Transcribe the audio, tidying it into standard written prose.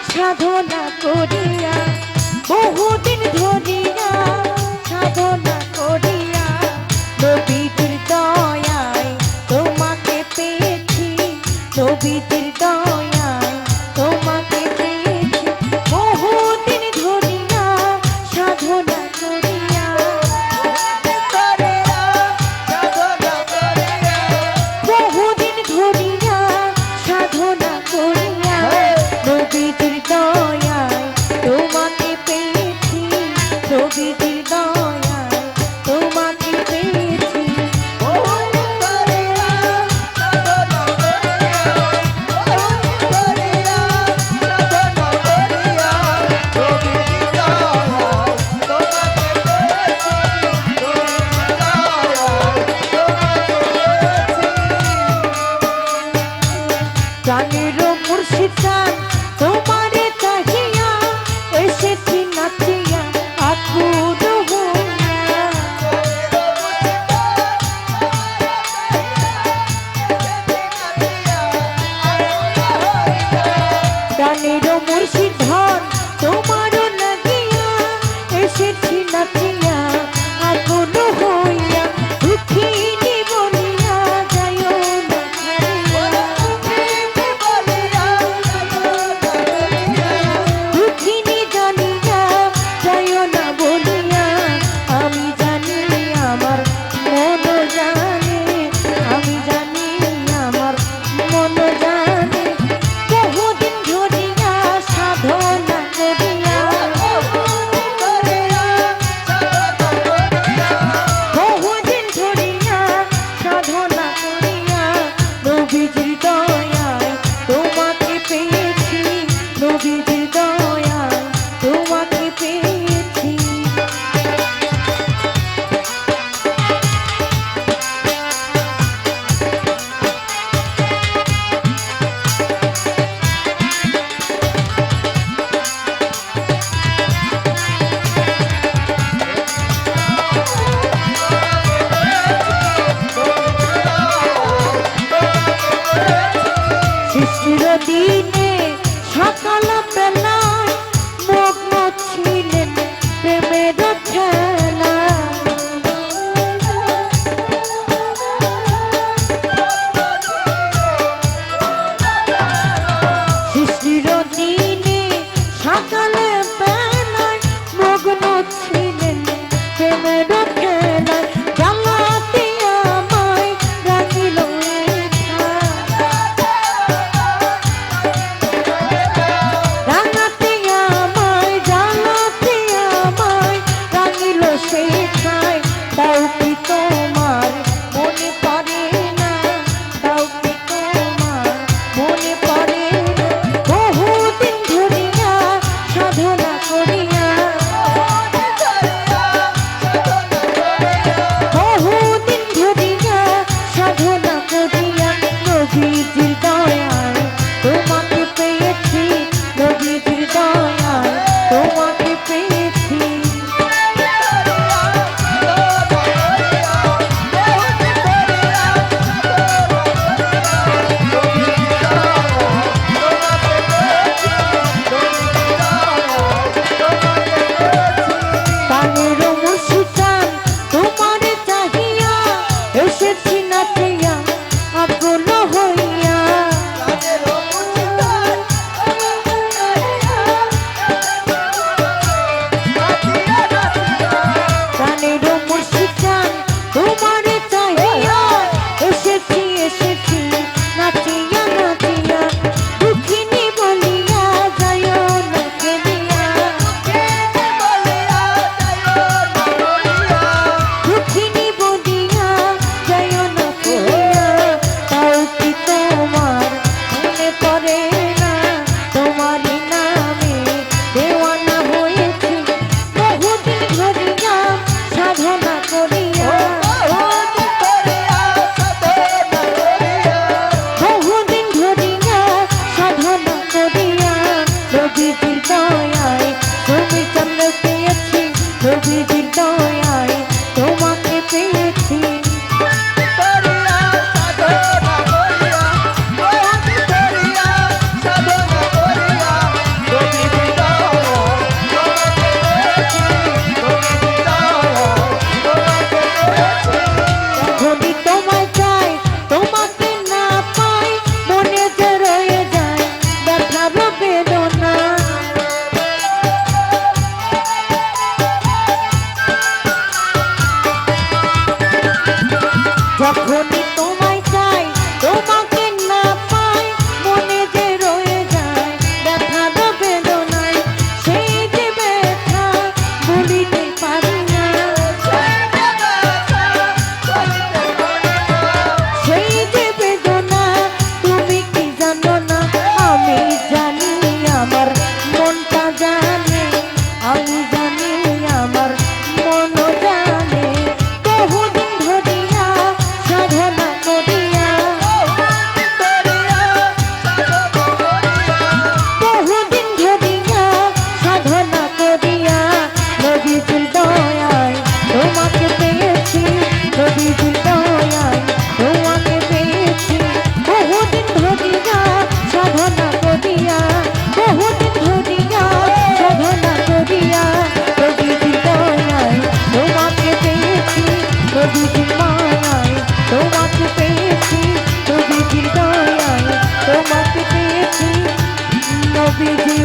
সাধনা করিয়া বহুদিন ধরিয়া সাধনা করিয়া নবীজির দয়ায় তোমাকে পেয়েছি নবীজির দয়ায় তোমাকে পেয়েছি বহুদিন ধরিয়া সাধনা করিয়া বহুদিন ধরিয়া সাধনা করিয়া নবীজির দয়ায় তোমাকে পেয়েছি নবীজির দয়ায় তোমাকে পেয়েছি প্রাণের মুর্শিদ চান তোমারে চাহিয়া এসেছি নাচিয়া আকুল হইয়া প্রাণের মুর্শিদ ধন তোমার লাগিয়া এসেছি নাচিয়া আকুল হইয়া দুঃখিনী বলিয়া যাইও না দুঃখিনী জানিয়া যাইও না বলিয়া আমি জানি আমার মন জানে আমি জানি আমার মন জানে বহুদিন ধরিয়া সাধনা করিয়া বহুদিন ধরিয়া সাধনা করিয়া নবীজির দয়ায় তোমাকে পেয়েছি নবীজির দয়ায় তোমাকে পেয়েছি শিশির দিনে সকাল বেলায় মগ্ন ছিলেন প্রেমের খেলা শিশির দিনে সকাল বেলায় মগ্ন ছিলেন প্রেমের খেলা জ্বালাতে আমায় রাখিল রাঙাতে আমায় জ্বালাতে আমায় রাঙিল শেখায় তাও কি তোমার মনে পড়ে না তাও কি তোমার মনে পড়ে না বহুদিন ধরিয়া সাধনা করিয়া বহুদিন ধরিয়া সাধনা করিয়া নবীজির দয়ায় তোমাকে পেয়েছি নবীজির দয়ায় তোমাকে পেয়েছি প্রাণের মুর্শিদ চান তোমারে চাহিয়া এসেছি নাচিয়া আকুল হইয়া প্রাণের মুর্শিদ চান তোমারে চাহিয়া এসেছি এসেছি নাচিয়া নাচিয়া দুঃখিনী বলিয়া যাইও না খেলিয়া দুঃখিনী বলিয়া যাইও না খেলিয়া তাও কি তোমার মনে পড়ে না তোমারই নামে দেওয়ানা হয়েছি বহুদিন ধরিয়া সাধনা করিয়া বহুদিন ধরিয়া সাধনা করিয়া নবীজির দয়ায় তুমি চন্দ্র পেয়েছি নবীজির দয়ায় তোমাকে পেয়েছি নবীজির মায়ায় তোমাকে পেয়েছি, নবীজির দয়ায় তোমাকে পেয়েছি, নবীজি